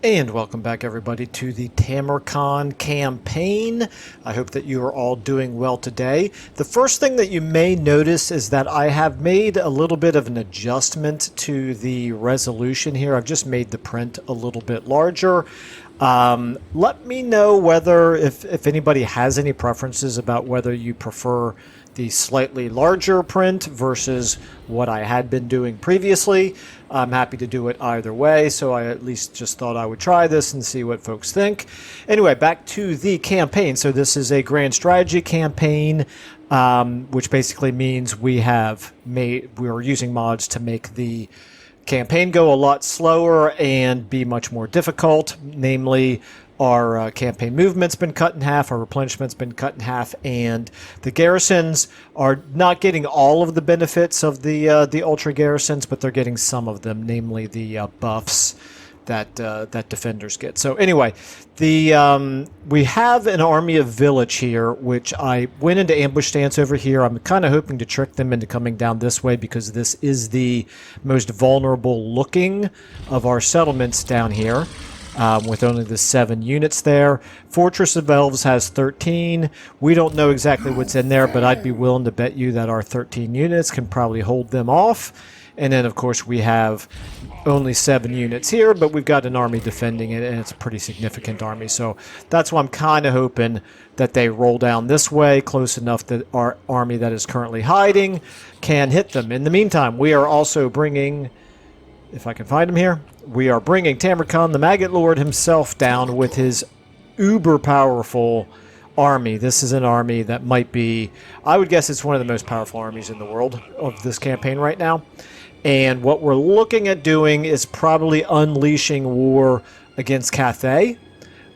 And welcome back, everybody, to the Tamurkhan campaign. I hope that you are all doing well today. The first thing that you may notice is that I have made a little bit of an adjustment to the resolution here. I've just made the print a little bit larger. Let me know whether, if anybody has any preferences about whether you prefer the slightly larger print versus what I had been doing previously. I'm happy to do it either way, so I at least just thought I would try this and see what folks think. Anyway, back to the campaign. So this is a grand strategy campaign, which basically means we are using mods to make the campaign go a lot slower and be much more difficult. Namely, our campaign movement's been cut in half, our replenishment's been cut in half, and the garrisons are not getting all of the benefits of the ultra garrisons, but they're getting some of them, namely the buffs that defenders get. So anyway, we have an army of Vilitch here, which I went into ambush stance over here. I'm kind of hoping to trick them into coming down this way because this is the most vulnerable looking of our settlements down here. With only the 7 units there. Fortress of Elves has 13. We don't know exactly what's in there, but I'd be willing to bet you that our 13 units can probably hold them off. And then, of course, we have only 7 units here, but we've got an army defending it, and it's a pretty significant army. So that's why I'm kind of hoping that they roll down this way, close enough that our army that is currently hiding can hit them. In the meantime, we are also bringing, if I can find him here, we are bringing Tamurkhan the Maggot Lord himself down with his uber powerful army. This is an army that might be, I would guess it's one of the most powerful armies in the world of this campaign right now. And what we're looking at doing is probably unleashing war against Cathay.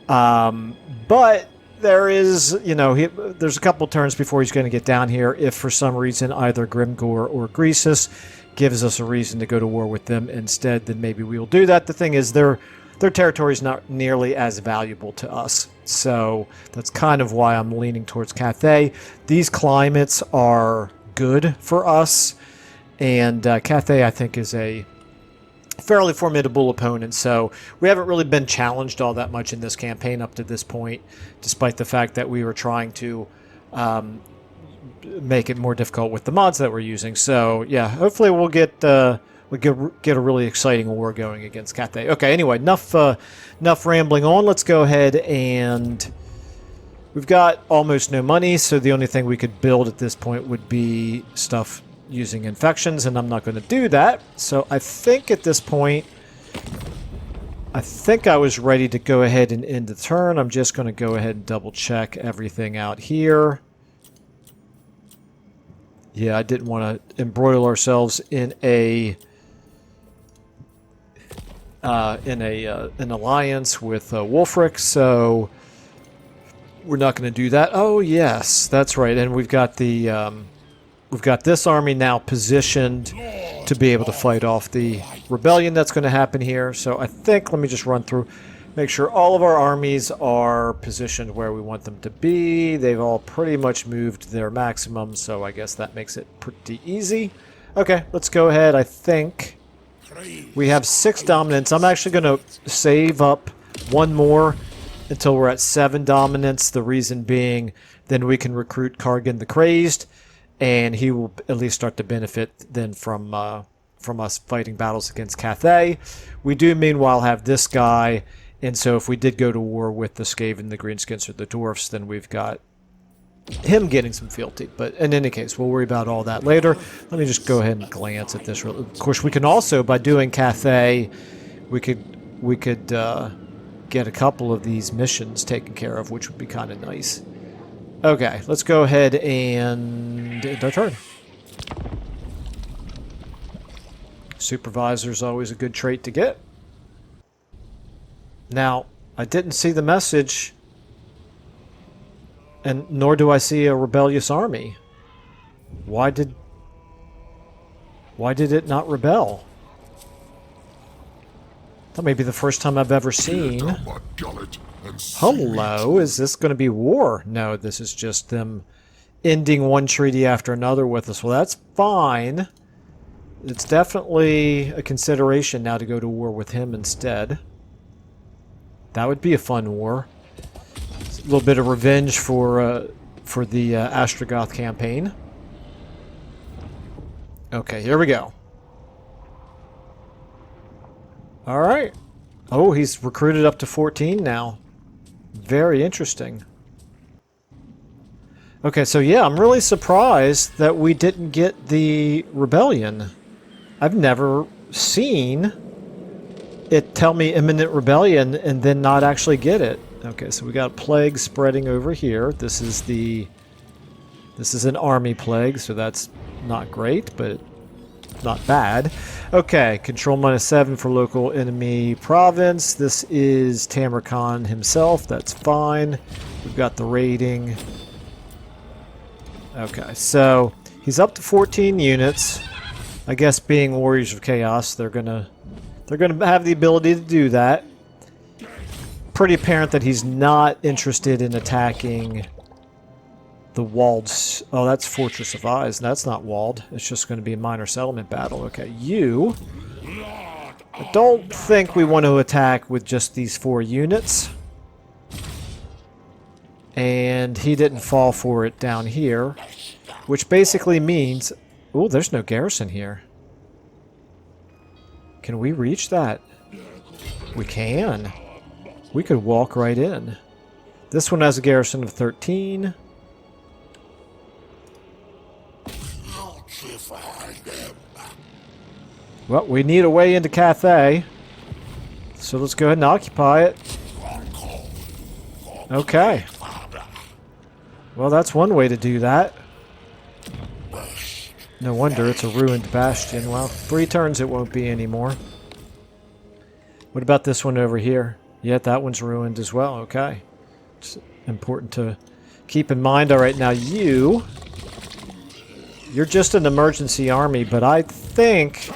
But there is, there's a couple turns before he's going to get down here if for some reason either Grimgor or Greasus gives us a reason to go to war with them instead, then maybe we will do that. The thing is, their territory is not nearly as valuable to us. So that's kind of why I'm leaning towards Cathay. These climates are good for us, and Cathay, I think, is a fairly formidable opponent. So we haven't really been challenged all that much in this campaign up to this point, despite the fact that we were trying to make it more difficult with the mods that we're using. So yeah, hopefully we'll get a really exciting war going against Cathay. Okay, anyway, enough rambling on. Let's go ahead, and we've got almost no money, so the only thing we could build at this point would be stuff using infections, and I'm not going to do that. So I think at this point, I was ready to go ahead and end the turn. I'm just going to go ahead and double check everything out here. Yeah, I didn't want to embroil ourselves in an alliance with Wulfric, so we're not going to do that. Oh yes, that's right. And we've got this army now positioned to be able to fight off the rebellion that's going to happen here. So I think, let me just run through, make sure all of our armies are positioned where we want them to be. They've all pretty much moved their maximum, so I guess that makes it pretty easy. Okay, let's go ahead. I think we have 6 dominance. I'm actually going to save up one more until we're at 7 dominance. The reason being, then we can recruit Kargan the Crazed, and he will at least start to benefit then from us fighting battles against Cathay. We do meanwhile have this guy. And so if we did go to war with the Skaven, the Greenskins, or the Dwarfs, then we've got him getting some fealty. But in any case, we'll worry about all that later. Let me just go ahead and glance at this. Of course, we can also, by doing Cathay, we could get a couple of these missions taken care of, which would be kind of nice. Okay, let's go ahead and end our turn. Supervisor's always a good trait to get. Now, I didn't see the message, and nor do I see a rebellious army. Why did it not rebel? That may be the first time I've ever seen. Hello, is this going to be war? No, this is just them ending one treaty after another with us. Well, that's fine. It's definitely a consideration now to go to war with him instead. That would be a fun war. A little bit of revenge for the Ostrogoth campaign. Okay, here we go. All right. Oh, he's recruited up to 14 now. Very interesting. Okay, so yeah, I'm really surprised that we didn't get the rebellion. I've never seen it tell me imminent rebellion and then not actually get it. Okay, so we got plague spreading over here. This is an army plague, so that's not great, but not bad. Okay, control -7 for local enemy province. This is Tamurkhan himself. That's fine. We've got the raiding. Okay, so he's up to 14 units. I guess being Warriors of Chaos, they're gonna have the ability to do that. Pretty apparent that he's not interested in attacking the walled... Oh, that's Fortress of Eyes. That's not walled. It's just going to be a minor settlement battle. Okay, you... I don't think we want to attack with just these 4 units. And he didn't fall for it down here. Which basically means... Oh, there's no garrison here. Can we reach that? We can. We could walk right in. This one has a garrison of 13. Well, we need a way into Cathay. So let's go ahead and occupy it. Okay. Well, that's one way to do that. No wonder it's a ruined bastion. Well, 3 turns it won't be anymore. What about this one over here? Yeah, that one's ruined as well. Okay. It's important to keep in mind. All right, now you're just an emergency army, but I think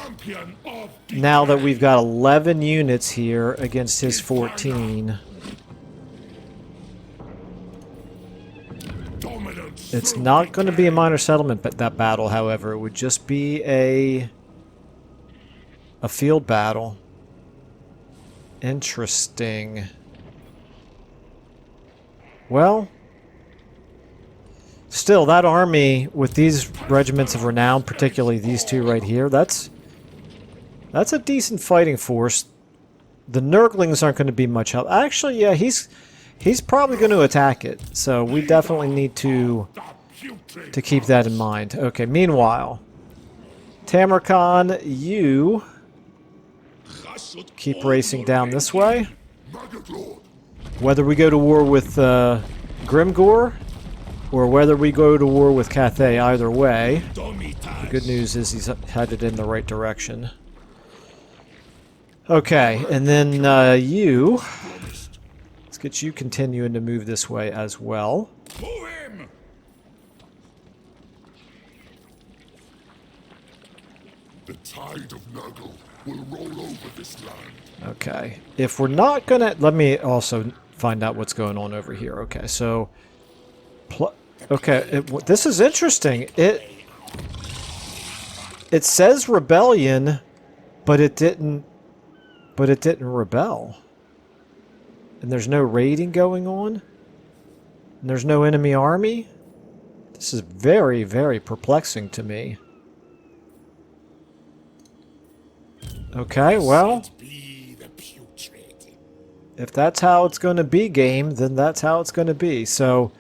now that we've got 11 units here against his 14, it's not going to be a minor settlement, but that battle, however, it would just be a field battle. Interesting. Well, still, that army with these regiments of renown, particularly these 2 right here, that's a decent fighting force. The Nurglings aren't going to be much help. Actually, yeah, he's probably going to attack it. So we definitely need to keep that in mind. Okay, meanwhile, Tamurkhan, you keep racing down this way. Whether we go to war with Grimgor or whether we go to war with Cathay, either way, the good news is he's headed in the right direction. Okay, and then let's get you continuing to move this way as well. The tide of Nurgle will roll over this land. Okay, if we're not gonna... Let me also find out what's going on over here. Okay, so... Okay, this is interesting. It says rebellion, but it didn't rebel. And there's no raiding going on. And there's no enemy army. This is very, very perplexing to me. Okay, well, if that's how it's going to be, game, then that's how it's going to be. So,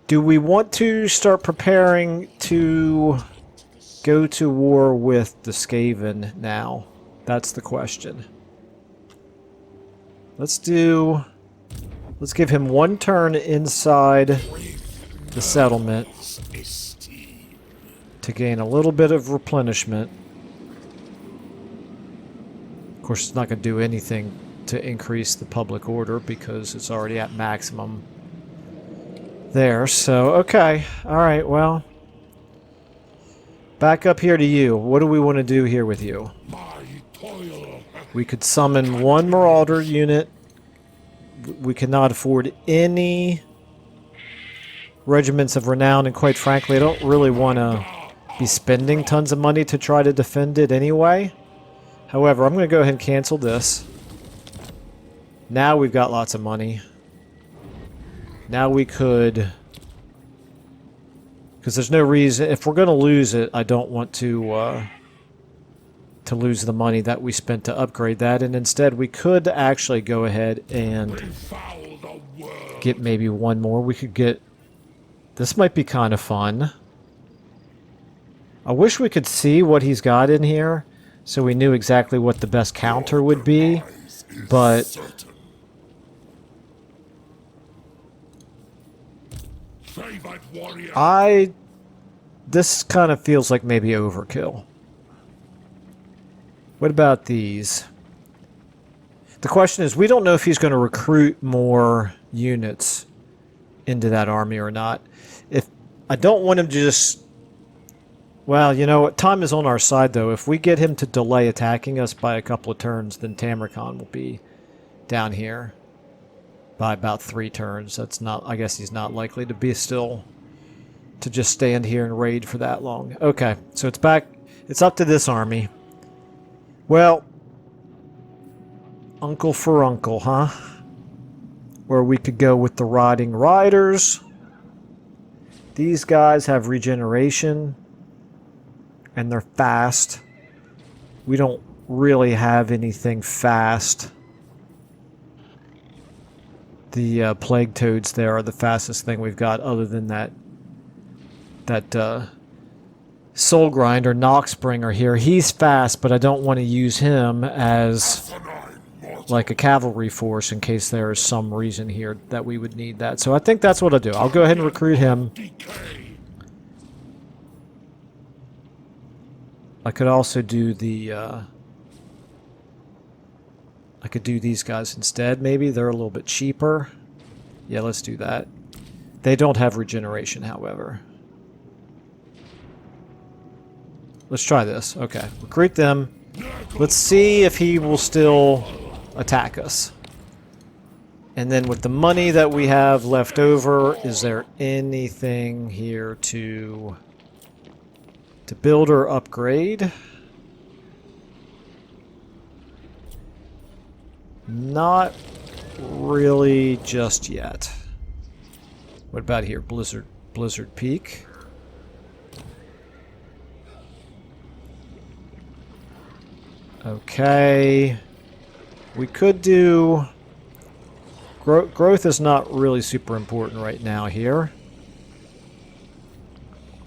do we want to start preparing to go to war with the Skaven now? That's the question. Let's give him 1 turn inside the settlement to gain a little bit of replenishment. Of course, it's not going to do anything to increase the public order because it's already at maximum there. So, okay. Alright, well. Back up here to you. What do we want to do here with you? We could summon 1 Marauder unit. We cannot afford any regiments of renown, and quite frankly, I don't really want to be spending tons of money to try to defend it anyway. However, I'm going to go ahead and cancel this. Now we've got lots of money. Now we could... Because there's no reason... If we're going to lose it, I don't want to lose the money that we spent to upgrade that. And instead, we could actually go ahead and get maybe one more. We could get... This might be kind of fun. I wish we could see what he's got in here, so we knew exactly what the best counter would be, but... This kind of feels like maybe overkill. What about these? The question is, we don't know if he's going to recruit more units into that army or not. If I don't want him to just... Well, you know what? Time is on our side, though. If we get him to delay attacking us by a couple of turns, then Tamurkhan will be down here by about 3 turns. That's not... I guess he's not likely to be still... to just stand here and raid for that long. Okay, so it's back... It's up to this army. Well... Uncle for Uncle, huh? Where we could go with the Rotting Riders. These guys have regeneration. And they're fast. We don't really have anything fast. The Plague Toads there are the fastest thing we've got other than that Soul Grinder, Noxbringer here. He's fast, but I don't want to use him as like a cavalry force in case there is some reason here that we would need that. So I think that's what I'll do. I'll go ahead and recruit him. I could also do the... I could do these guys instead, maybe. They're a little bit cheaper. Yeah, let's do that. They don't have regeneration, however. Let's try this. Okay, recruit them. Let's see if he will still attack us. And then with the money that we have left over, is there anything here to build or upgrade? Not really just yet. What about here? Blizzard Peak. Okay. We could do... Growth is not really super important right now here.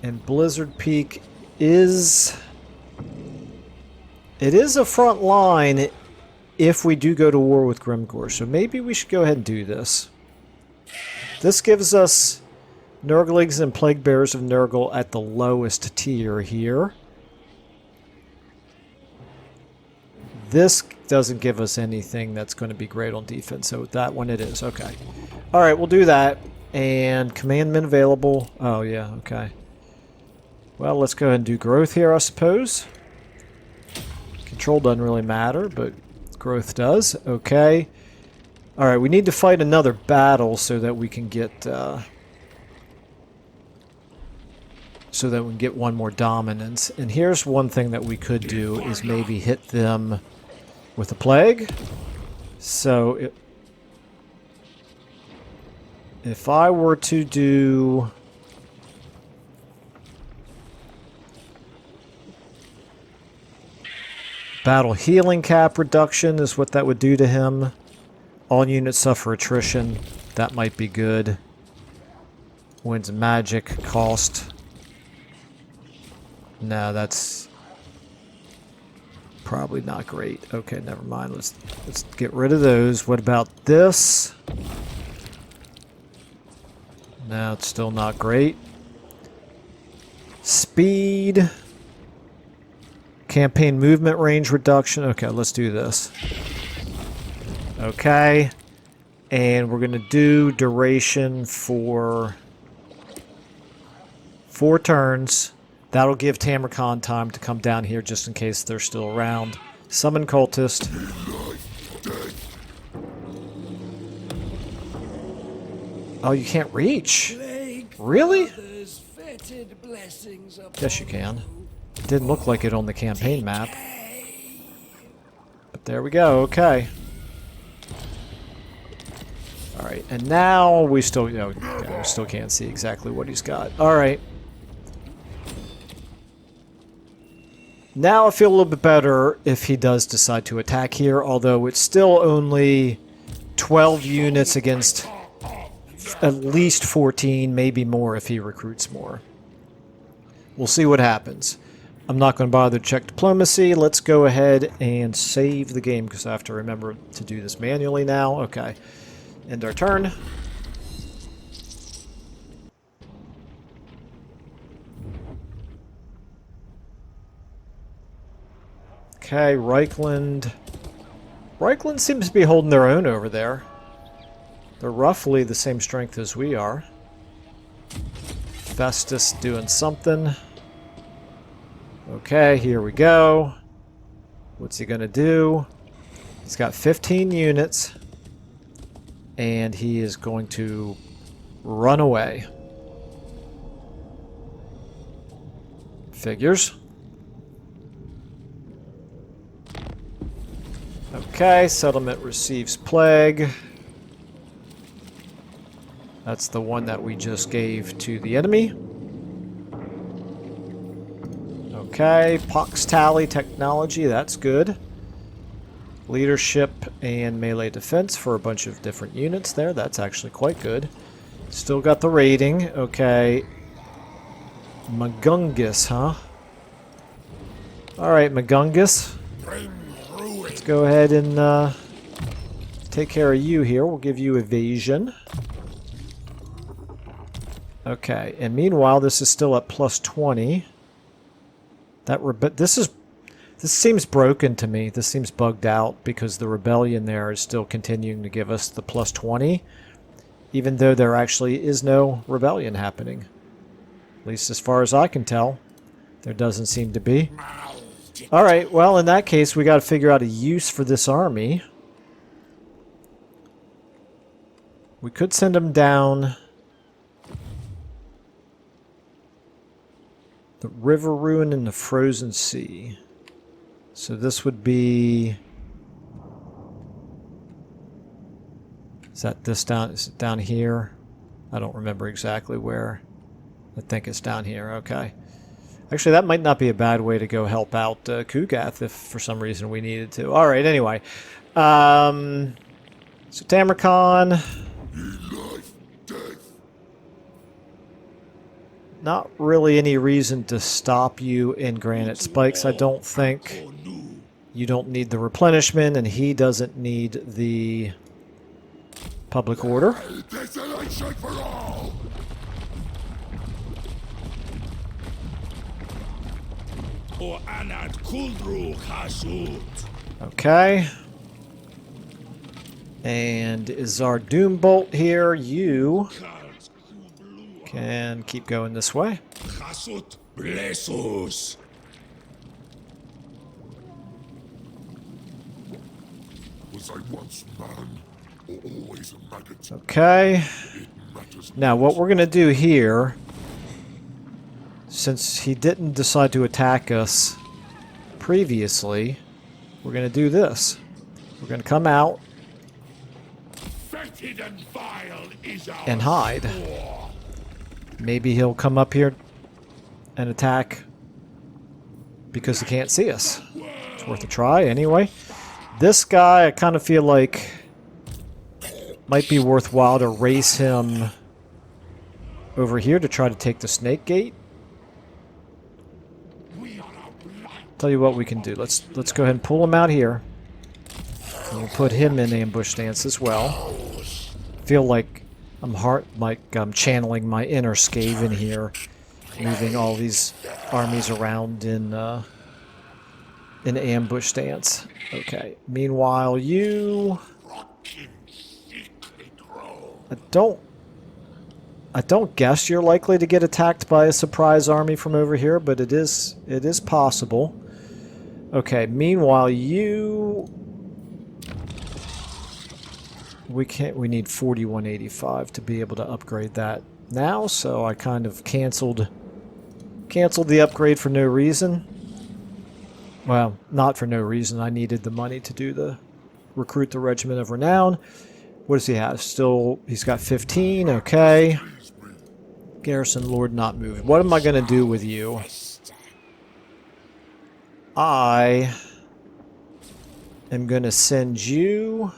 And Blizzard Peak is... It is a front line if we do go to war with Grimgor, so maybe we should go ahead and do this. This gives us Nurglings and Plague Bearers of Nurgle at the lowest tier here. This doesn't give us anything that's going to be great on defense, so that one it is. Okay. Alright, we'll do that. And commandment available. Oh, yeah, okay. Well, let's go ahead and do growth here, I suppose. Control doesn't really matter, but growth does. Okay. Alright, we need to fight another battle so that we can get... so that we can get one more dominance. And here's one thing that we could do, is maybe hit them with a plague. So if I were to do... Battle healing cap reduction is what that would do to him. All units suffer attrition. That might be good. Wins magic cost. No, that's probably not great. Okay, never mind. Let's get rid of those. What about this? No, it's still not great. Speed. Campaign movement range reduction. Okay, let's do this. Okay. And we're going to do duration for 4 turns. That'll give Tamurkhan time to come down here just in case they're still around. Summon Cultist. Oh, you can't reach? Really? Yes, you can. It didn't look like it on the campaign map. But there we go, okay. All right, and now we still, we still can't see exactly what he's got. All right. Now I feel a little bit better if he does decide to attack here, although it's still only 12 units against at least 14, maybe more if he recruits more. We'll see what happens. I'm not going to bother to check diplomacy. Let's go ahead and save the game because I have to remember to do this manually now. Okay. End our turn. Okay, Reichland. Reichland seems to be holding their own over there. They're roughly the same strength as we are. Festus doing something. Okay, here we go. What's he going to do? He's got 15 units. And he is going to run away. Figures. Okay, settlement receives plague. That's the one that we just gave to the enemy. Okay, Pox Tally technology, that's good. Leadership and melee defense for a bunch of different units there. That's actually quite good. Still got the rating. Okay. Magungus, huh? Alright, Magungus. Let's go ahead and take care of you here. We'll give you evasion. Okay, and meanwhile, this is still at plus 20. This seems broken to me. This seems bugged out because the rebellion there is still continuing to give us the plus 20, even though there actually is no rebellion happening. At least as far as I can tell, there doesn't seem to be. Alright, well, in that case, we got to figure out a use for this army. We could send them down the River Ruin and the Frozen Sea. So this would be... Is it down here? I don't remember exactly where. I think it's down here, okay. Actually, that might not be a bad way to go help out Kugath if for some reason we needed to. Alright, anyway. So Tamurkhan... Not really any reason to stop you in Granite Spikes, I don't think. You don't need the replenishment, and he doesn't need the public order. Okay. And is our Doombolt here? You can keep going this way. Bless us. Was I once man, or always a maggot? Okay. Now, what we're going to do here, since he didn't decide to attack us previously, we're going to do this. We're going to come out and hide. Maybe he'll come up here and attack because he can't see us. It's worth a try anyway. This guy, I kind of feel like might be worthwhile to race him over here to try to take the Snake Gate. Tell you what we can do. Let's go ahead and pull him out here. And we'll put him in ambush stance as well. Feel like I'm channeling my inner Skaven here, moving all these armies around in ambush stance. Okay. Meanwhile, you... I don't guess you're likely to get attacked by a surprise army from over here, but it is possible. Okay. Meanwhile, you... We need 4185 to be able to upgrade that now, so I kind of canceled the upgrade for no reason. Well, not for no reason. I needed the money to do recruit the Regiment of Renown. What does he have? Still, he's got 15. Okay. Garrison Lord not moving. What am I going to do with you? I am going to send you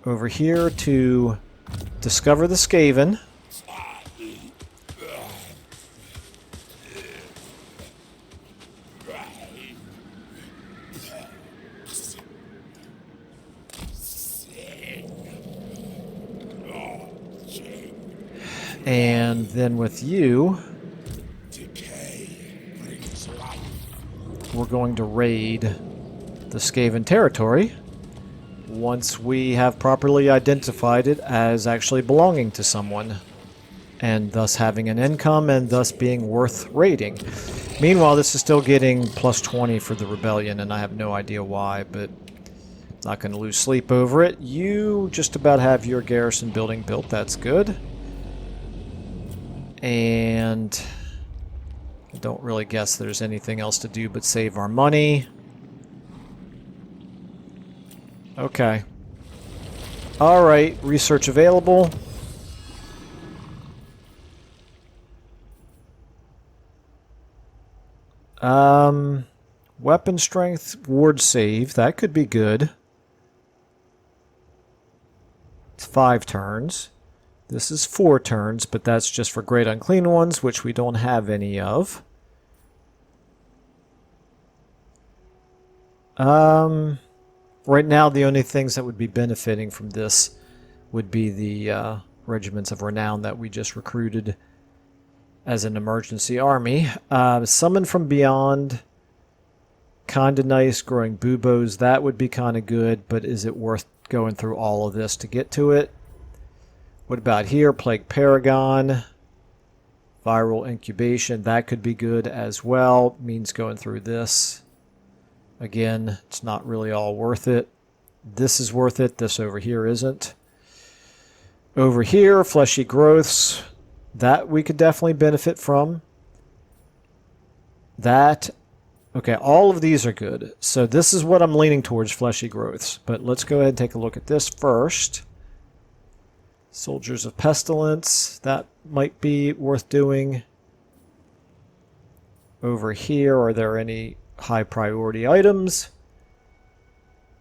over here to discover the Skaven. And then with you, we're going to raid the Skaven territory once we have properly identified it as actually belonging to someone, and thus having an income and thus being worth raiding. Meanwhile, this is still getting plus 20 for the rebellion, and I have no idea why, but not going to lose sleep over it. You just about have your garrison building built. That's good. And I don't really guess there's anything else to do but save our money. Okay. Alright, research available. Weapon strength, ward save, that could be good. It's 5 turns. This is 4 turns, but that's just for Great Unclean Ones, which we don't have any of. Right now, the only things that would be benefiting from this would be the Regiments of Renown that we just recruited as an emergency army. Summon from Beyond, kind of nice. Growing Buboes, that would be kind of good, but is it worth going through all of this to get to it? What about here? Plague Paragon, Viral Incubation, that could be good as well. Means going through this. Again, it's not really all worth it. This is worth it. This over here isn't. Over here, Fleshy Growths, that we could definitely benefit from. That, okay, all of these are good. So this is what I'm leaning towards, Fleshy Growths. But let's go ahead and take a look at this first. Soldiers of Pestilence, that might be worth doing. Over here, are there any high priority items?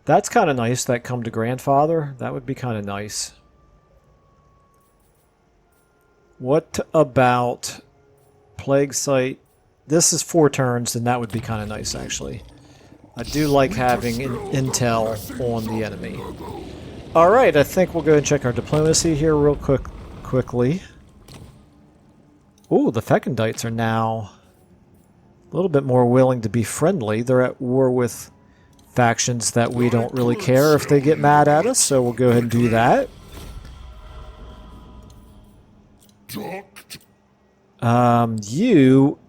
That's kind of nice, that Come to Grandfather. That would be kind of nice. What about Plague Site? This is 4 turns, and that would be kind of nice, actually. I do like having intel on the enemy. Alright, I think we'll go and check our diplomacy here real quickly. Ooh, the Fecondites are now a little bit more willing to be friendly. They're at war with factions that we don't really care if they get mad at us, so we'll go ahead and do that.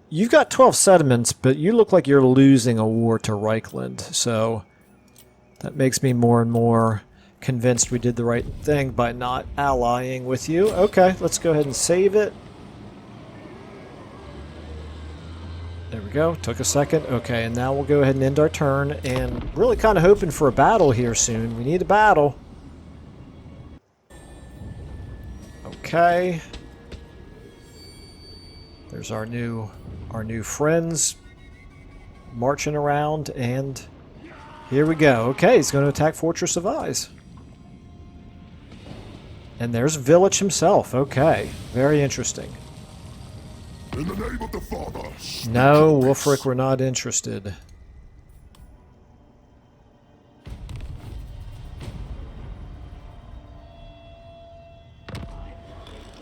You've got 12 settlements, but you look like you're losing a war to Reichland, so that makes me more and more convinced we did the right thing by not allying with you. Okay, let's go ahead and save it. There we go. Took a second. Okay, and now we'll go ahead and end our turn, and really kind of hoping for a battle here soon. We need a battle. Okay. There's our new friends marching around, and here we go. Okay, he's going to attack Fortress of Eyes. And there's Vilitch himself. Okay, very interesting. In the name of the Father. No, Wolfric, we're not interested.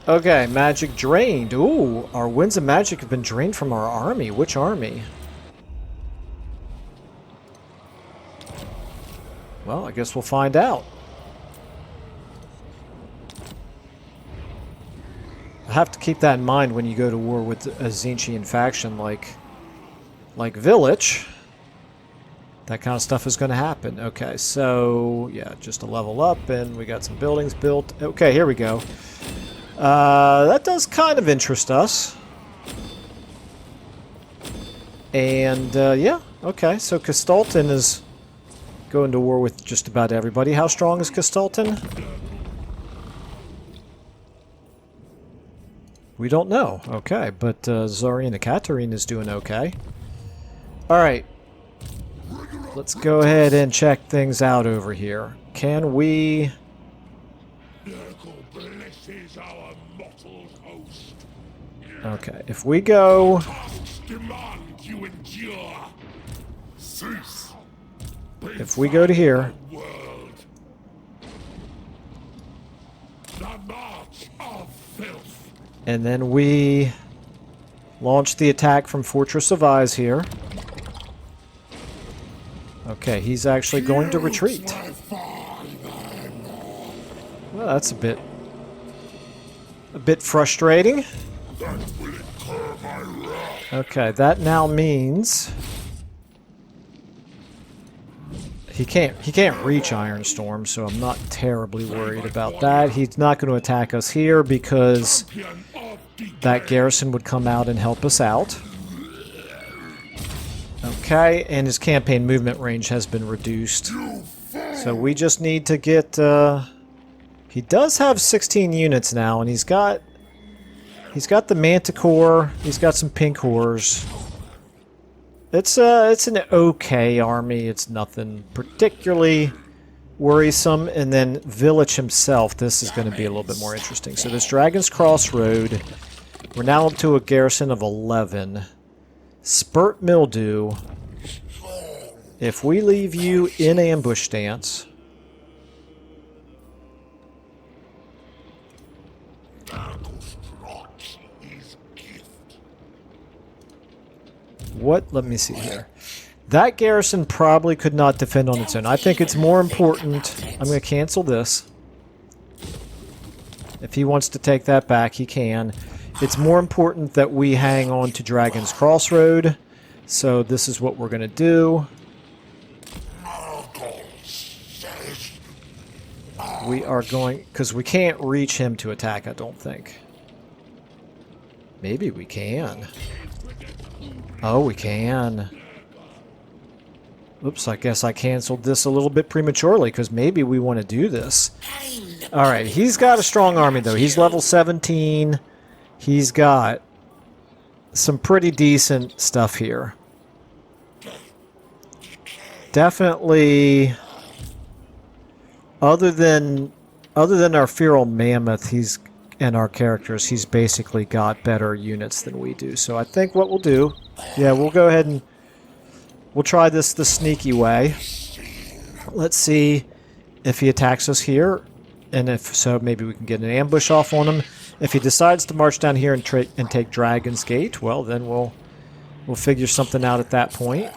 Okay, magic drained. Ooh, our winds of magic have been drained from our army. Which army? Well, I guess we'll find out. I have to keep that in mind when you go to war with a Tzeentchian faction like Vilitch. That kind of stuff is going to happen. Okay, so yeah, just a level up, and we got some buildings built. Okay, here we go. That does kind of interest us. And yeah, okay, so Castalton is go into war with just about everybody. How strong is Castalton? We don't know. Okay, but Zarina Katarina is doing okay. Alright. Let's go ahead and check things out over here. Can we... Okay, if we go... If we go to here... And then we launch the attack from Fortress of Eyes here. Okay, he's actually going to retreat. Well, that's a bit frustrating. Okay, that now means he can't reach Ironstorm, so I'm not terribly worried about that. He's not going to attack us here because that garrison would come out and help us out. Okay, and his campaign movement range has been reduced. So we just need to get... he does have 16 units now, and he's got the Manticore, he's got some Pink Horrors. It's an okay army, it's nothing particularly worrisome. And then Vilitch himself, this is going to be a little bit more interesting. So this Dragon's Crossroad, we're now up to a garrison of 11. Spurt Mildew, if we leave you in ambush stance... What? Let me see here. That garrison probably could not defend on its own. I think it's more important... I'm going to cancel this. If he wants to take that back, he can. It's more important that we hang on to Dragon's Crossroad. So this is what we're going to do. We are going... Because we can't reach him to attack, I don't think. Maybe we can. Oh, we can. Oops, I guess I canceled this a little bit prematurely, because maybe we want to do this. Alright, he's got a strong army, though. He's level 17. He's got some pretty decent stuff here. Definitely, other than our Feral Mammoth, and our characters, he's basically got better units than we do. So I think what we'll do... Yeah, we'll go ahead and we'll try this the sneaky way. Let's see if he attacks us here, and if so, maybe we can get an ambush off on him. If he decides to march down here and take Dragon's Gate, well, then we'll figure something out at that point.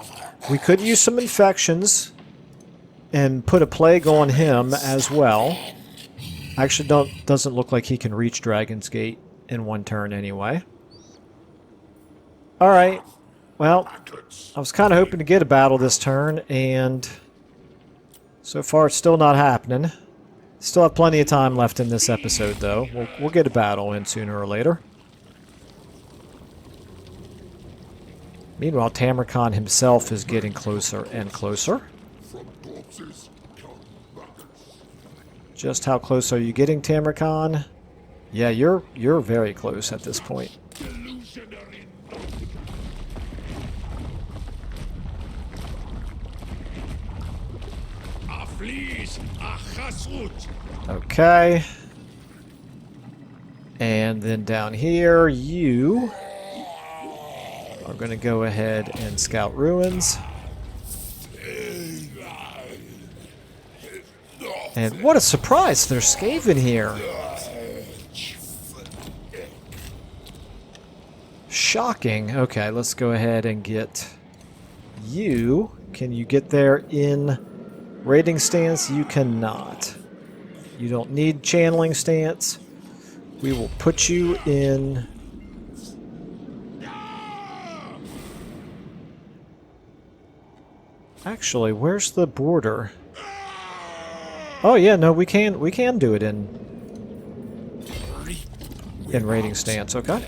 We could use some infections and put a plague on him as well. Actually, doesn't look like he can reach Dragon's Gate in one turn anyway. Alright, well, I was kind of hoping to get a battle this turn, and so far it's still not happening. Still have plenty of time left in this episode, though. We'll get a battle in sooner or later. Meanwhile, Tamurkhan himself is getting closer and closer. Just how close are you getting, Tamurkhan? Yeah, you're very close at this point. Okay. And then down here, you are going to go ahead and scout ruins. And what a surprise! There's Skaven here. Shocking. Okay, let's go ahead and get you. Can you get there in raiding stance? You cannot. You don't need channeling stance. We will put you in... Actually, where's the border? Oh yeah, no, we can do it in raiding stance. Okay,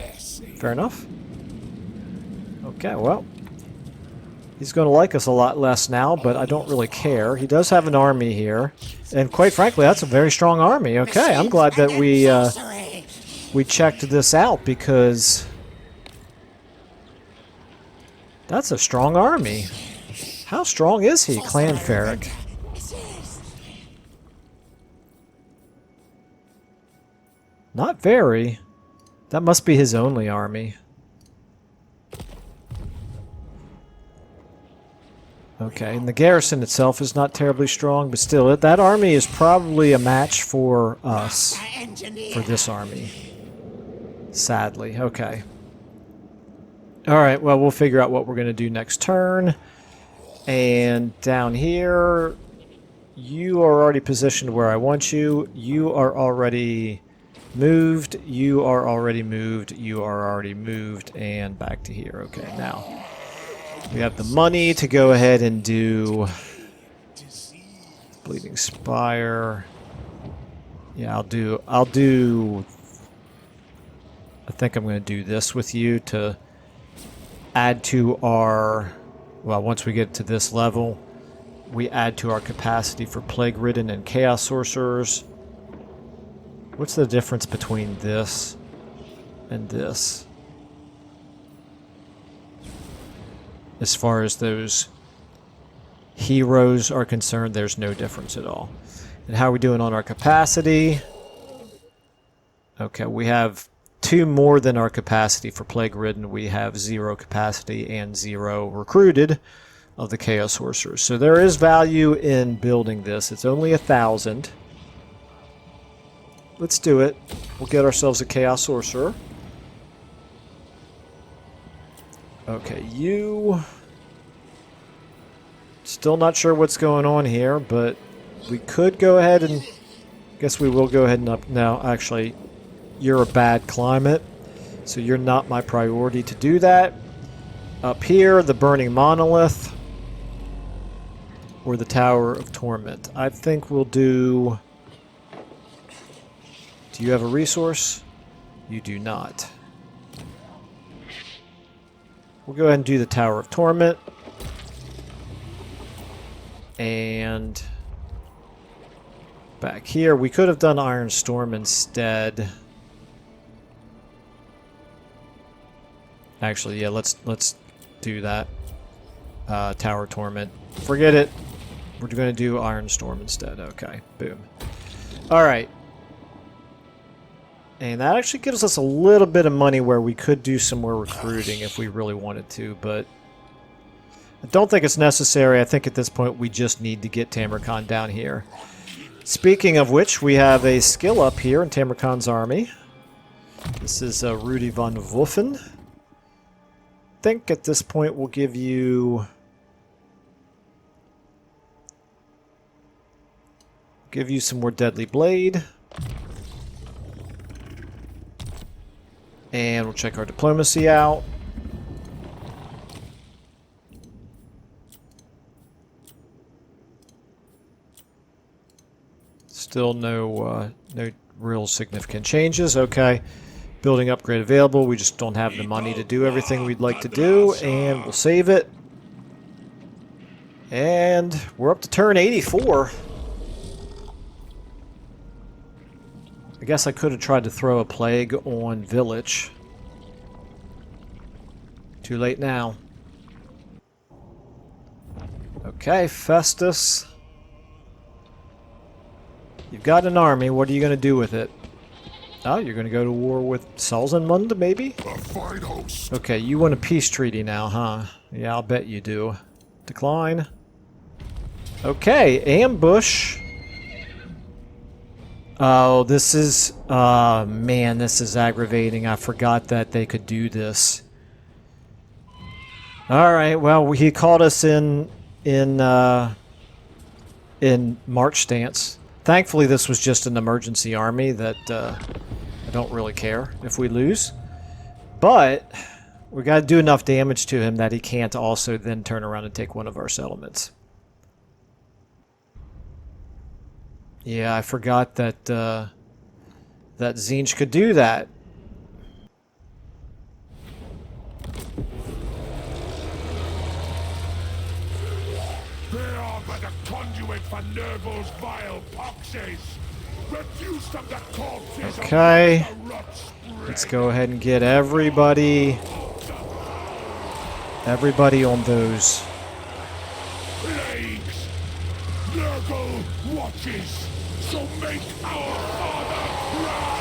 fair enough. Okay, well, He's going to like us a lot less now, but I don't really care. He does have an army here. And quite frankly, that's a very strong army. Okay, I'm glad that we checked this out, because that's a strong army. How strong is he, Clan Ferric? Not very. That must be his only army. Okay, and the garrison itself is not terribly strong, but still, that army is probably a match for us, for this army. Sadly, okay. Alright, well, we'll figure out what we're going to do next turn. And down here, you are already positioned where I want you. You are already moved. You are already moved. You are already moved. And back to here. Okay, now we have the money to go ahead and do Bleeding Spire. Yeah, I'll do I think I'm going to do this with you to add to our, well, once we get to this level, we add to our capacity for Plague-Ridden and Chaos Sorcerers. What's the difference between this and this? As far as those heroes are concerned, there's no difference at all. And how are we doing on our capacity? Okay, we have 2 more than our capacity for Plague-Ridden. We have 0 capacity and 0 recruited of the Chaos Sorcerers. So there is value in building this. It's only 1,000. Let's do it. We'll get ourselves a Chaos Sorcerer. Okay, you... Still not sure what's going on here, but we could go ahead and... Guess we will go ahead and up... No, actually, you're a bad climate, so you're not my priority to do that. Up here, the Burning Monolith, or the Tower of Torment. I think we'll do... Do you have a resource? You do not. We'll go ahead and do the Tower of Torment. And back here, we could have done Iron Storm instead. Actually, yeah, let's do that. Tower Torment. Forget it. We're going to do Iron Storm instead. Okay, boom. Alright. And that actually gives us a little bit of money where we could do some more recruiting if we really wanted to, but I don't think it's necessary. I think at this point we just need to get Tamurkhan down here. Speaking of which, we have a skill up here in Tamurkhan's army. This is Rudy von Wuffen. I think at this point we'll give you... some more Deadly Blade. And we'll check our diplomacy out. Still no real significant changes. Okay. Building upgrade available. We just don't have the money to do everything we'd like to do. And we'll save it. And we're up to turn 84. I guess I could have tried to throw a plague on Vilitch. Too late now. Okay, Festus. You've got an army. What are you going to do with it? Oh, you're going to go to war with Salzenmund, maybe? Okay, you want a peace treaty now, huh? Yeah, I'll bet you do. Decline. Okay, ambush. Oh, this is... man, this is aggravating. I forgot that they could do this. Alright, well, he caught us in March stance. Thankfully, this was just an emergency army that I don't really care if we lose. But we got to do enough damage to him that he can't also then turn around and take one of our settlements. Yeah, I forgot that that Tzeentch could do that. for Nurgle's vile poxes. Refuse them the corpses Okay. of the rot spray. Let's go ahead and get everybody on those. Plagues! Nurgle watches, so make our father proud!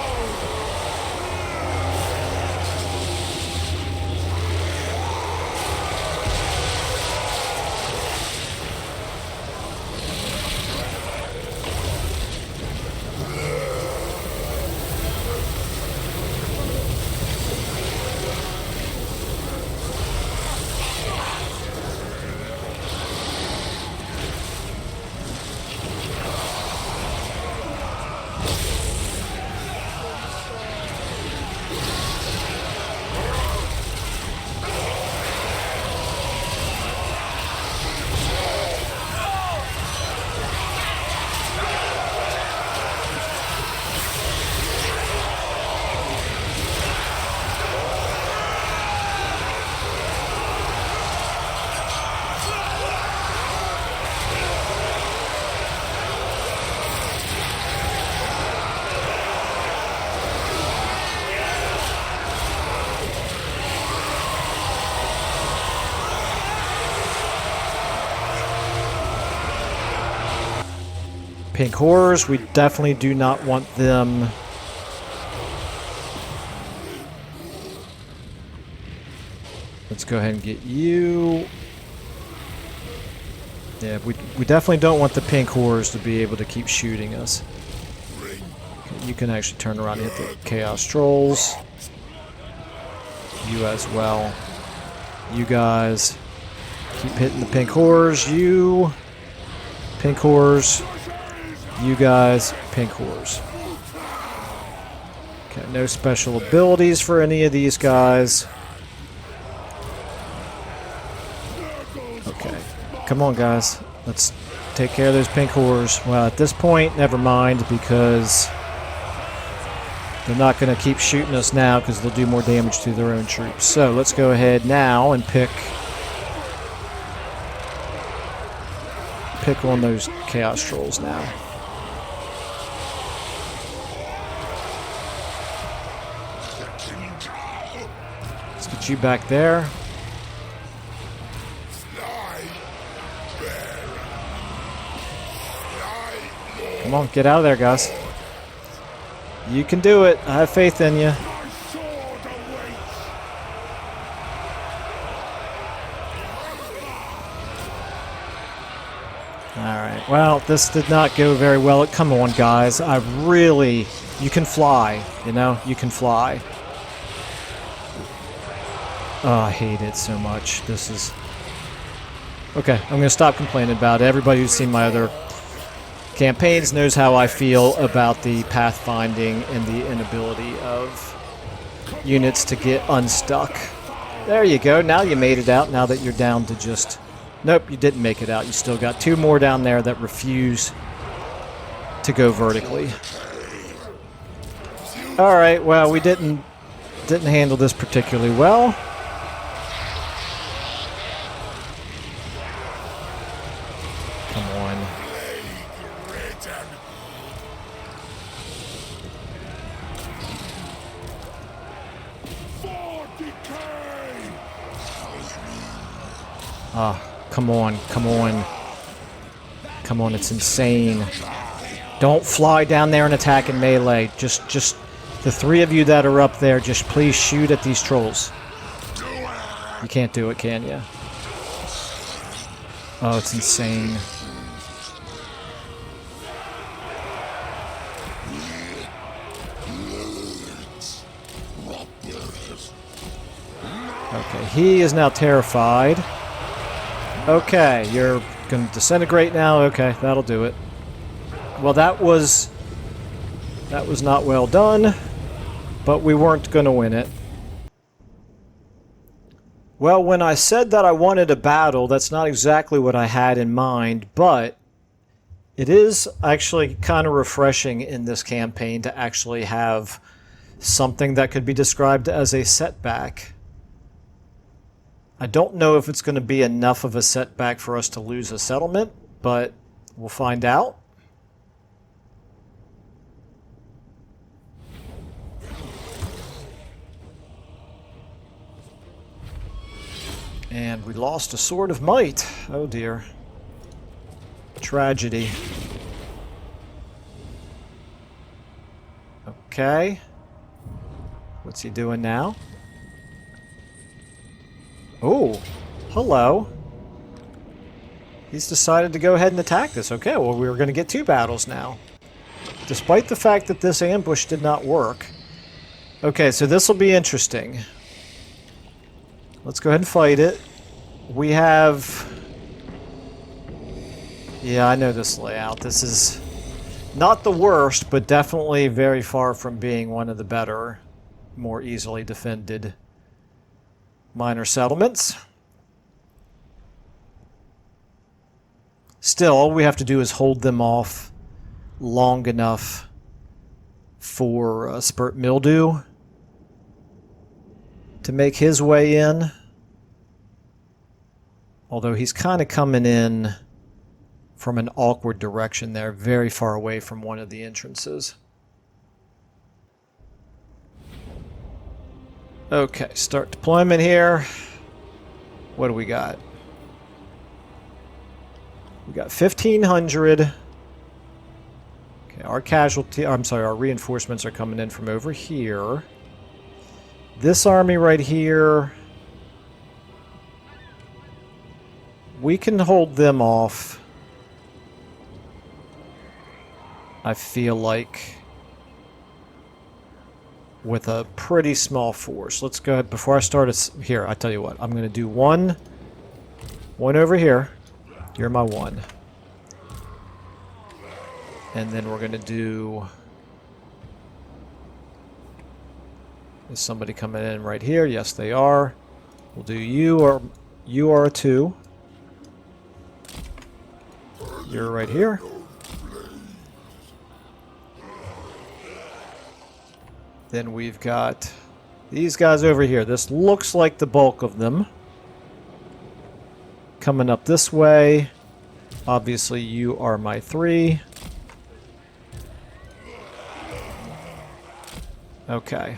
Pink horrors, we definitely do not want them. Let's go ahead and get you. Yeah, we definitely don't want the pink horrors to be able to keep shooting us. You can actually turn around and hit the chaos trolls. You as well. You guys keep hitting the pink horrors. You pink horrors. You guys, pink horrors. Okay, no special abilities for any of these guys. Okay, come on guys. Let's take care of those pink horrors. Well, at this point, never mind, because they're not going to keep shooting us now because they'll do more damage to their own troops. So let's go ahead now and pick on those chaos trolls now. Let's get you back there. Come on, get out of there, guys. You can do it. I have faith in you. Alright, well, this did not go very well. Come on, guys. You can fly, you know? You can fly. Oh, I hate it so much. This is... Okay, I'm going to stop complaining about it. Everybody who's seen my other campaigns knows how I feel about the pathfinding and the inability of units to get unstuck. There you go. Now you made it out. Now that you're down to just... Nope, you didn't make it out. You still got two more down there that refuse to go vertically. Alright, well, we didn't handle this particularly well. Come on. Ah, come on, come on. Come on, it's insane. Don't fly down there and attack in melee. Just the three of you that are up there, just please shoot at these trolls. You can't do it, can you? Oh, it's insane. Okay, he is now terrified. Okay, you're going to disintegrate now. Okay, that'll do it. Well, that was not well done, but we weren't going to win it. Well, when I said that I wanted a battle, that's not exactly what I had in mind, but it is actually kind of refreshing in this campaign to actually have something that could be described as a setback. I don't know if it's going to be enough of a setback for us to lose a settlement, but We'll find out. And we lost a Sword of Might. Oh dear. Tragedy. Okay. What's he doing now? Oh, hello. He's decided to go ahead and attack this. Okay, well, we were going to get 2 battles now. Despite the fact that this ambush did not work. Okay, so this will be interesting. Let's go ahead and fight it. We have... Yeah, I know this layout. This is not the worst, but definitely very far from being one of the better, more easily defended minor settlements. Still, all we have to do is hold them off long enough for Spurt Mildew to make his way in. Although he's kind of coming in from an awkward direction there, very far away from one of the entrances. Okay, start deployment here. What do we got? We got 1,500. Okay, our reinforcements are coming in from over here. This army right here, we can hold them off. I feel like with a pretty small force. Let's go ahead before I start here. I tell you what, I'm going to do one over here. You're my 1. And then we're going to do... Is somebody coming in right here? Yes, they are. We'll do you, or you are a 2. You're right here. Then we've got these guys over here. This looks like the bulk of them. Coming up this way. Obviously, you are my 3. Okay.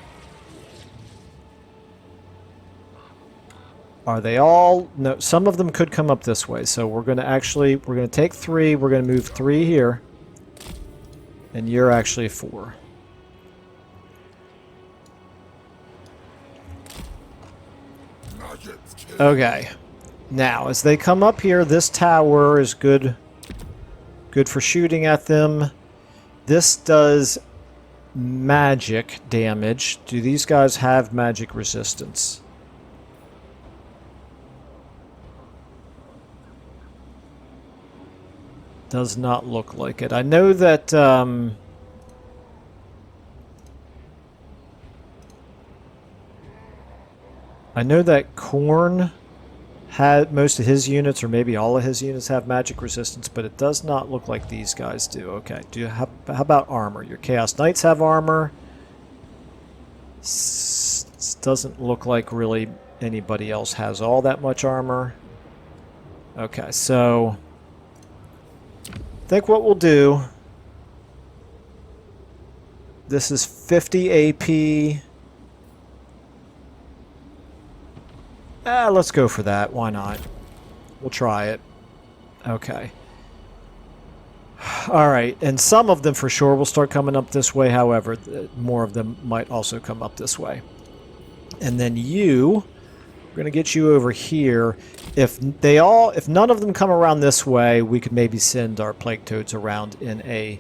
Are they all? No, some of them could come up this way. So we're going to take 3. We're going to move 3 here. And you're actually 4. Okay. Now, as they come up here, this tower is good for shooting at them. This does magic damage. Do these guys have magic resistance? Does not look like it. I know that... I know that Korn had most of his units, or maybe all of his units, have magic resistance, but it does not look like these guys do. Okay, how about armor? Your Chaos Knights have armor. Doesn't look like really anybody else has all that much armor. Okay, so I think what we'll do... This is 50 AP... let's go for that. Why not? We'll try it. Okay. Alright, and some of them for sure will start coming up this way. However, more of them might also come up this way. And then we're going to get you over here. If none of them come around this way, we could maybe send our Plague Toads around in a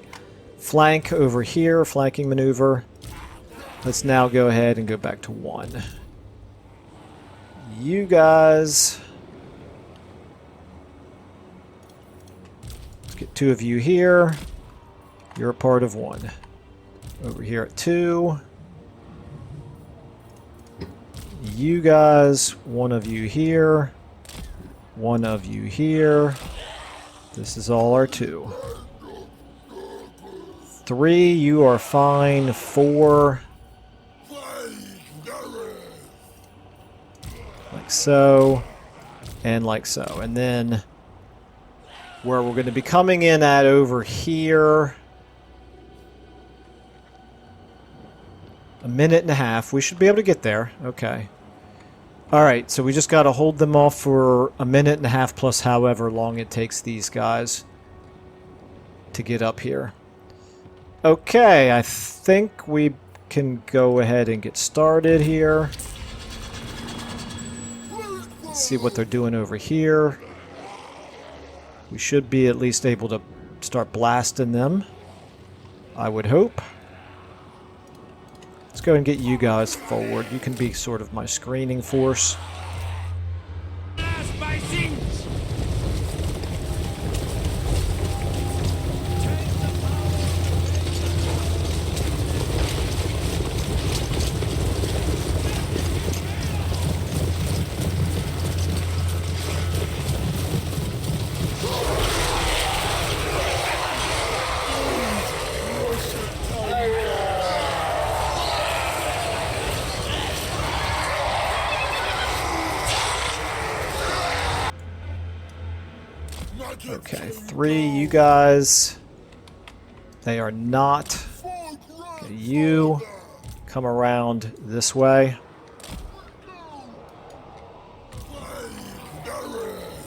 flank over here, flanking maneuver. Let's now go ahead and go back to 1. You guys... Let's get 2 of you here. You're a part of 1. Over here at 2. You guys, 1 of you here. 1 of you here. This is all our 2. 3, you are fine. 4... like so, and like so. And then where we're going to be coming in at over here. A minute and a half. We should be able to get there. Okay. Alright, so we just got to hold them off for a minute and a half plus however long it takes these guys to get up here. Okay, I think we can go ahead and get started here. Let's see what they're doing over here. We should be at least able to start blasting them, I would hope. Let's go and get you guys forward. You can be sort of my screening force. Okay, 3, you guys. They are not. Okay, you come around this way.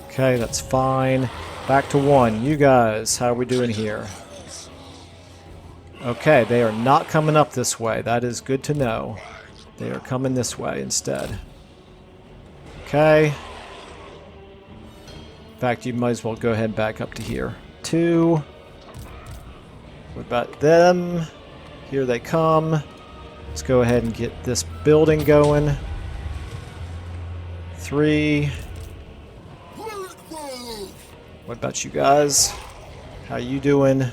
Okay, that's fine. Back to 1. You guys, how are we doing here? Okay, they are not coming up this way. That is good to know. They are coming this way instead. Okay. In fact, you might as well go ahead and back up to here. 2. What about them? Here they come. Let's go ahead and get this building going. 3. What about you guys? How you doing?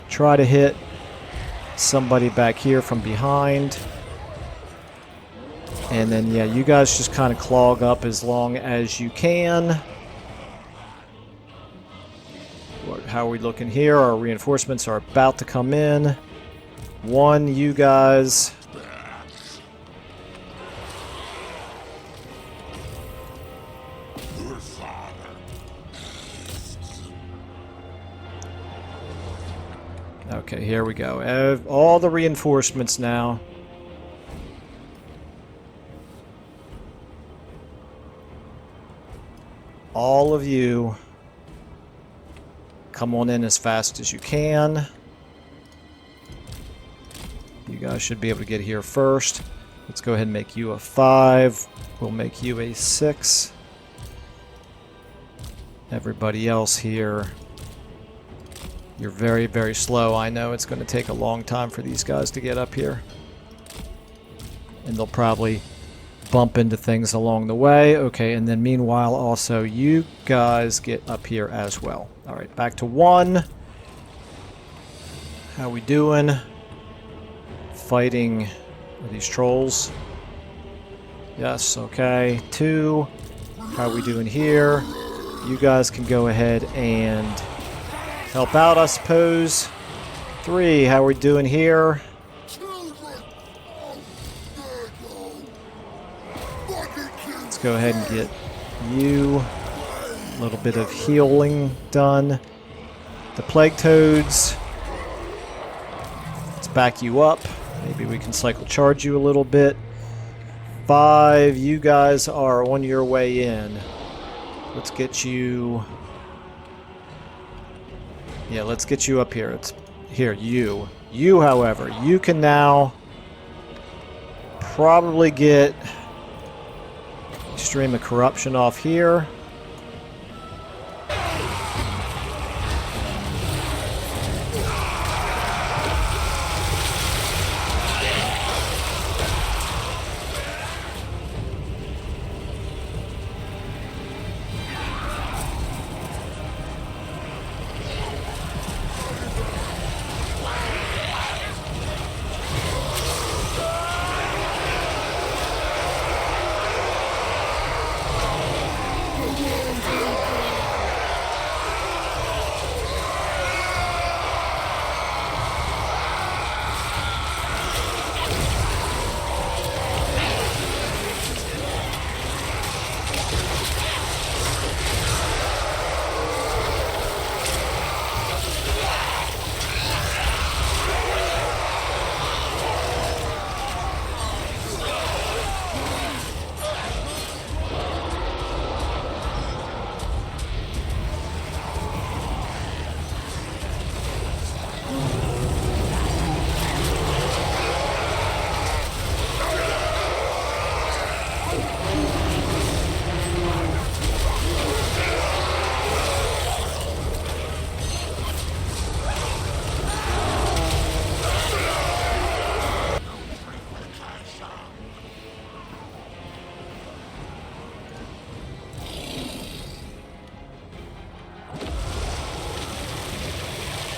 Try to hit somebody back here from behind. And then, yeah, you guys just kind of clog up as long as you can. How are we looking here? Our reinforcements are about to come in. 1, you guys. Okay, here we go. All the reinforcements now. All of you, come on in as fast as you can. You guys should be able to get here first. Let's go ahead and make you a 5. We'll make you a 6. Everybody else here, you're very, very slow. I know it's going to take a long time for these guys to get up here. And they'll probably bump into things along the way. Okay, and then meanwhile, also, you guys get up here as well. All right, back to 1. How we doing? Fighting these trolls. Yes, okay. 2. How we doing here? You guys can go ahead and help out, I suppose. 3, how are we doing here? Let's go ahead and get you a little bit of healing done. The plague toads. Let's back you up. Maybe we can cycle charge you a little bit. 5, you guys are on your way in. Let's get you... Yeah, let's get you up here. It's here, you. You, however, you can now probably get Stream of Corruption off here.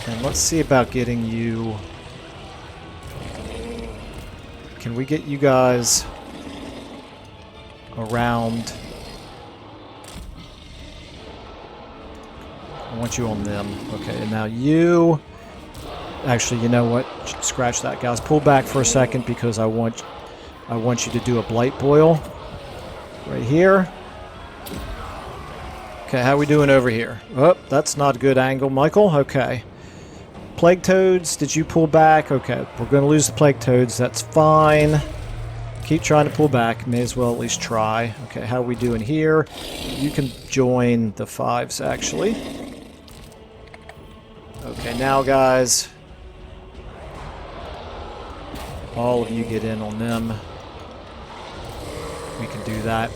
And let's see about getting you... Can we get you guys around? I want you on them. Okay, and now you... Actually, you know what? Scratch that, guys. Pull back for a second because I want you to do a Blight Boil. Right here. Okay, how we doing over here? Oh, that's not a good angle, Michael. Okay. Plague Toads, did you pull back? Okay, we're going to lose the Plague Toads. That's fine. Keep trying to pull back. May as well at least try. Okay, how are we doing here? You can join the 5s, actually. Okay, now, guys. All of you get in on them. We can do that.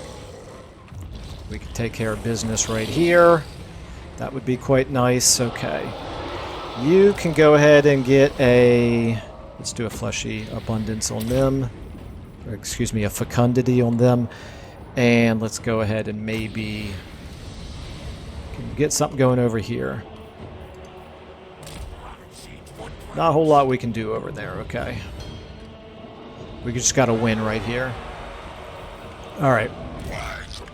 We can take care of business right here. That would be quite nice. Okay. You can go ahead and get a... Let's do a fleshy abundance on them. Or excuse me, a fecundity on them. And let's go ahead and maybe... Can we get something going over here? Not a whole lot we can do over there, okay. We just got to win right here. Alright.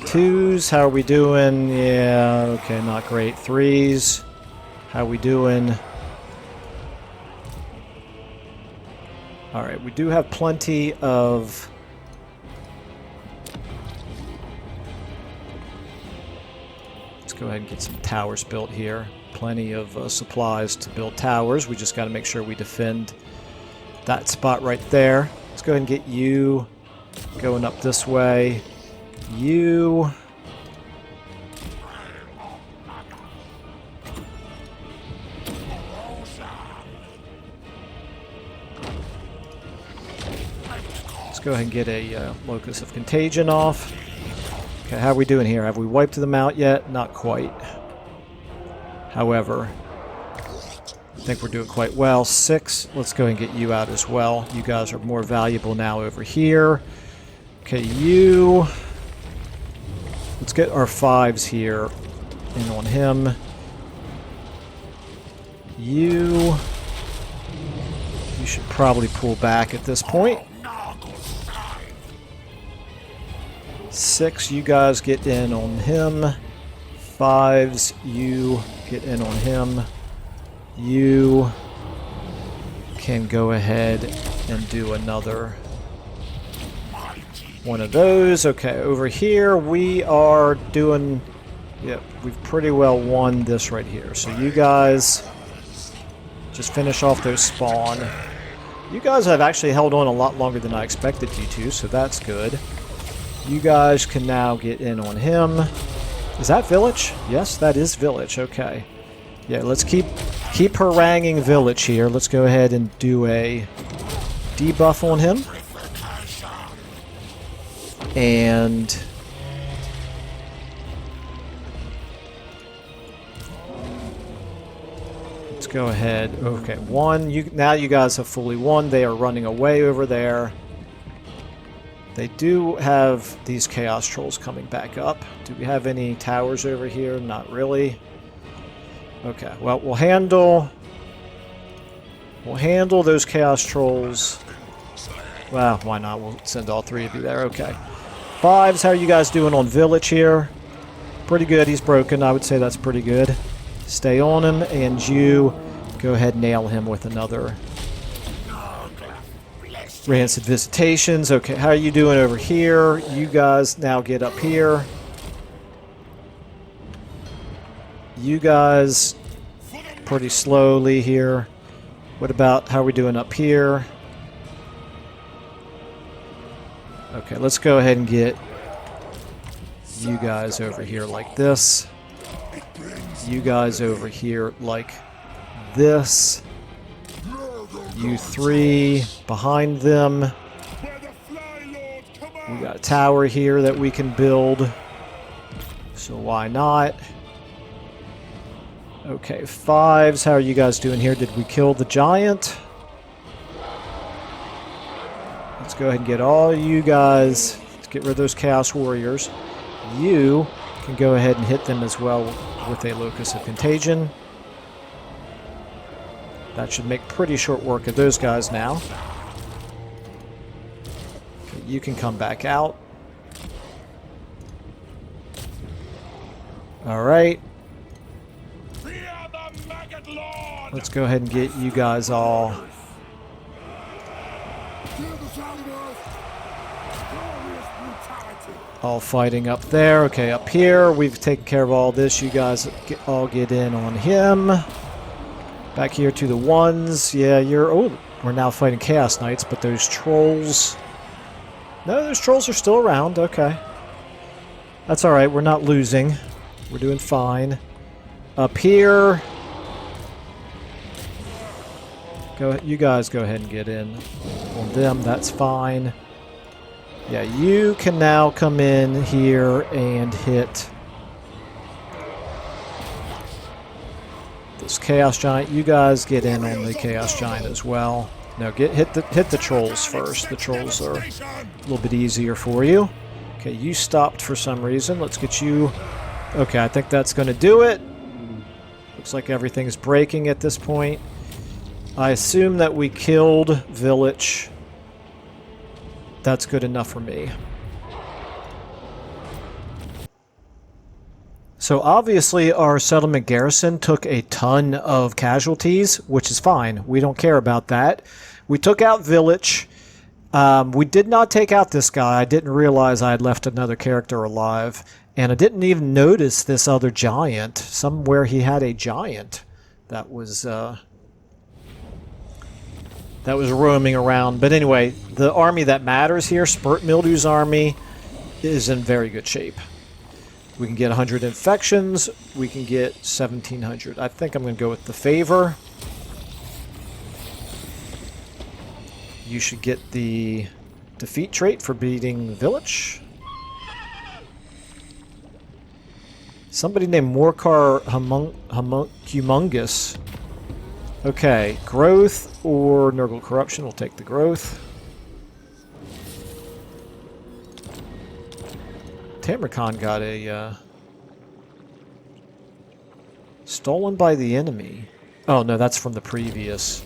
2s, how are we doing? Yeah, okay, not great. 3s, how we doing? Alright, we do have plenty of... Let's go ahead and get some towers built here. Plenty of supplies to build towers. We just got to make sure we defend that spot right there. Let's go ahead and get you going up this way. You... Let's go ahead and get a Locus of Contagion off. Okay, how are we doing here? Have we wiped them out yet? Not quite. However, I think we're doing quite well. 6, let's go ahead and get you out as well. You guys are more valuable now over here. Okay, you... Let's get our 5s here in on him. You should probably pull back at this point. 6, you guys get in on him. 5s, you get in on him. You can go ahead and do another one of those. Okay, over here we are doing... Yep, we've pretty well won this right here. So you guys just finish off those spawn. You guys have actually held on a lot longer than I expected you to, so that's good. You guys can now get in on him. Is that Vilitch? Yes, that is Vilitch. Okay. Yeah, let's keep haranguing Vilitch here. Let's go ahead and do a debuff on him. And let's go ahead. Okay, one. Now you guys have fully won. They are running away over there. They do have these Chaos Trolls coming back up. Do we have any towers over here? Not really. Okay, well, we'll handle those Chaos Trolls. Well, why not? We'll send all three of you there. Okay. Fives, how are you guys doing on Vilitch here? Pretty good. He's broken. I would say that's pretty good. Stay on him, and you go ahead and nail him with another Rancid Visitations. Okay, how are you doing over here? You guys now get up here. You guys pretty slowly here. What about how are we doing up here? Okay, let's go ahead and get you guys over here like this. You guys over here like this. You three behind them. We got a tower here that we can build. So why not? Okay, fives, how are you guys doing here? Did we kill the giant? Let's go ahead and get all you guys. Let's get rid of those Chaos Warriors. You can go ahead and hit them as well with a Locus of Contagion. That should make pretty short work of those guys now. Okay, you can come back out. Alright. Let's go ahead and get you guys all fighting up there. Okay, up here, we've taken care of all this. You guys all get in on him. Back here to the ones. Yeah, oh, we're now fighting Chaos Knights, but those trolls... No, those trolls are still around. Okay. That's alright, we're not losing. We're doing fine. Up here... You guys go ahead and get in on them. That's fine. Yeah, you can now come in here and hit this Chaos Giant. You guys get in on the Chaos Giant as well. No, hit the trolls first. The trolls are a little bit easier for you. Okay, you stopped for some reason. Let's get you... Okay, I think that's going to do it. Looks like everything's breaking at this point. I assume that we killed Vilitch. That's good enough for me. So obviously our settlement garrison took a ton of casualties, which is fine. We don't care about that. We took out Vilitch. We did not take out this guy. I didn't realize I had left another character alive. And I didn't even notice this other giant. Somewhere he had a giant that was roaming around. But anyway, the army that matters here, Spurt Mildew's army, is in very good shape. We can get 100 infections. We can get 1,700. I think I'm going to go with the favor. You should get the defeat trait for beating Vilitch. Somebody named Morcar Humongous. Okay, growth or Nurgle Corruption. We'll take the growth. Tamurkhan got a... stolen by the enemy. Oh, no, that's from the previous...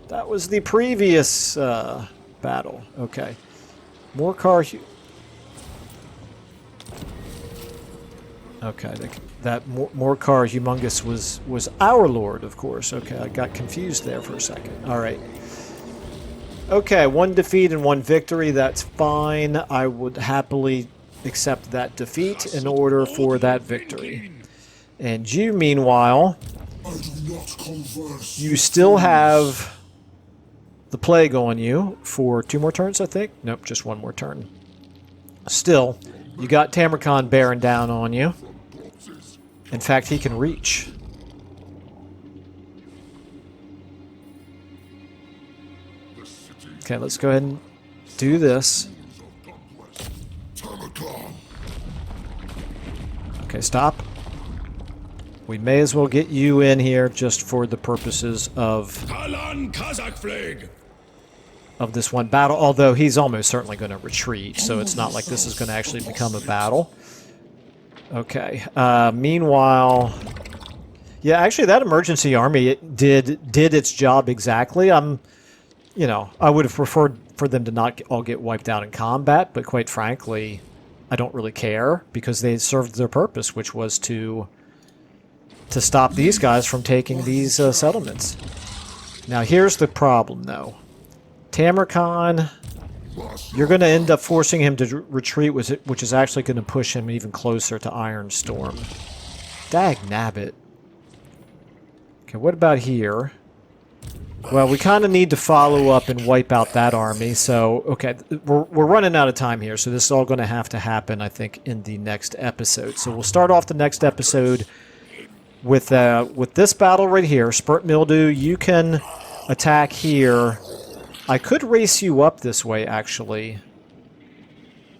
That was the previous battle. Okay. Morcar... Okay, that Morcar Humongous was our lord, of course. Okay, I got confused there for a second. All right. Okay, 1 defeat and 1 victory. That's fine. I would happily accept that defeat in order for that victory. And you, meanwhile, you still have the plague on you for 2 more turns, I think. Nope, just 1 more turn. Still, you got Tamurkhan bearing down on you. In fact, he can reach. Okay, let's go ahead and do this. Okay, stop. We may as well get you in here just for the purposes of this one battle, although he's almost certainly going to retreat, so it's not like this is going to actually become a battle. Okay, meanwhile... Yeah, actually, that emergency army did its job exactly. You know, I would have preferred for them to not all get wiped out in combat, but quite frankly, I don't really care, because they served their purpose, which was to stop these guys from taking these settlements. Now, here's the problem, though. Tamurkhan, you're going to end up forcing him to retreat, which is actually going to push him even closer to Ironstorm. Dag nabbit. Okay, what about here? Well, we kind of need to follow up and wipe out that army, so, okay, we're running out of time here, so this is all going to happen, I think, in the next episode. So we'll start off the next episode with this battle right here. Spurt Mildew, you can attack here. I could race you up this way, actually.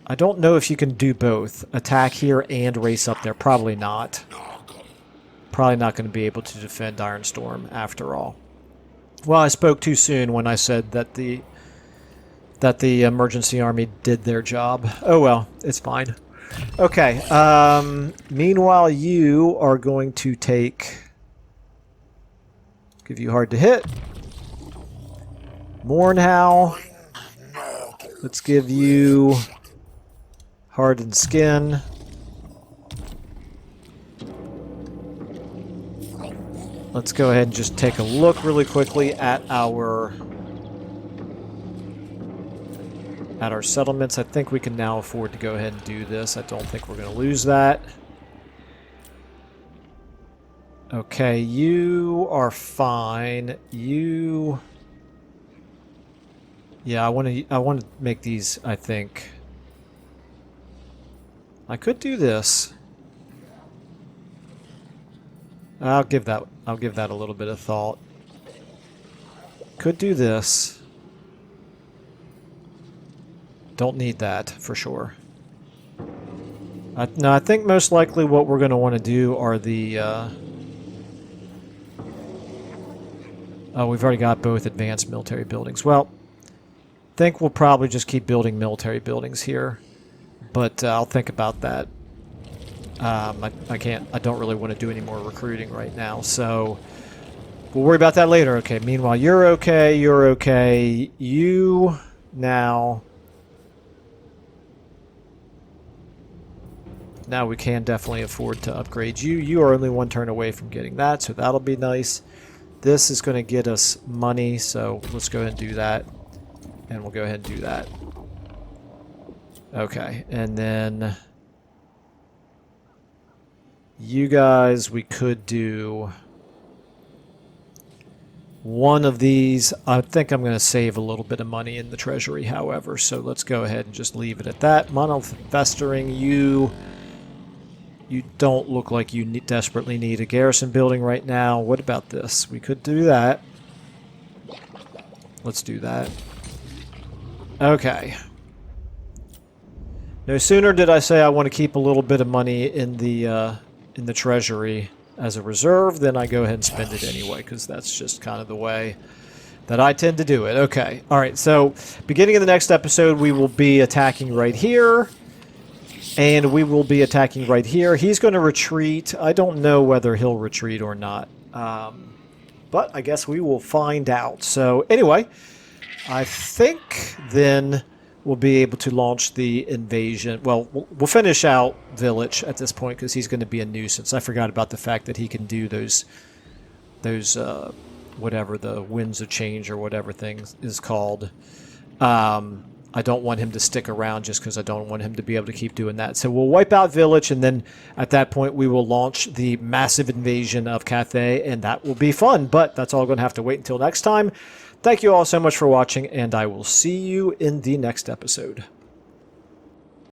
I don't know if you can do both. Attack here and race up there. Probably not. Probably not going to be able to defend Ironstorm, after all. Well, I spoke too soon when I said that the emergency army did their job. Oh well, it's fine. Okay, meanwhile you are going to give you hard to hit. Mournhow. Let's give you hardened skin. Let's go ahead and just take a look really quickly at our settlements. I think we can now afford to go ahead and do this. I don't think we're going to lose that. Okay, you are fine. You... Yeah, I want to make these, I think. I could do this. I'll give that a little bit of thought. Could do this. Don't need that for sure. No, I think most likely what we're going to want to do are the... Oh, we've already got both advanced military buildings. Well, I think we'll probably just keep building military buildings here. But I'll think about that. I don't really want to do any more recruiting right now, so we'll worry about that later. Okay, meanwhile, you're okay, you now we can definitely afford to upgrade you. You are only one turn away from getting that, so that'll be nice. This is going to get us money, so let's go ahead and do that, and we'll go ahead and do that. Okay, and then... You guys, we could do one of these. I think I'm going to save a little bit of money in the treasury, however, so let's go ahead and just leave it at that. Monolith Festering, you don't look like you desperately need a garrison building right now. What about this? We could do that. Let's do that. Okay. No sooner did I say I want to keep a little bit of money in the treasury as a reserve, then I go ahead and spend it anyway, because that's just kind of the way that I tend to do it. Okay, alright, so beginning of the next episode, we will be attacking right here, and we will be attacking right here. He's going to retreat. I don't know whether he'll retreat or not, but I guess we will find out. So anyway, I think then... we'll be able to launch the invasion. Well, we'll finish out Vilitch at this point because he's going to be a nuisance. I forgot about the fact that he can do those whatever the Winds of Change or whatever thing is called. I don't want him to stick around just because I don't want him to be able to keep doing that. So we'll wipe out Vilitch, and then at that point we will launch the massive invasion of Cathay, and that will be fun. But that's all going to have to wait until next time. Thank you all so much for watching, and I will see you in the next episode.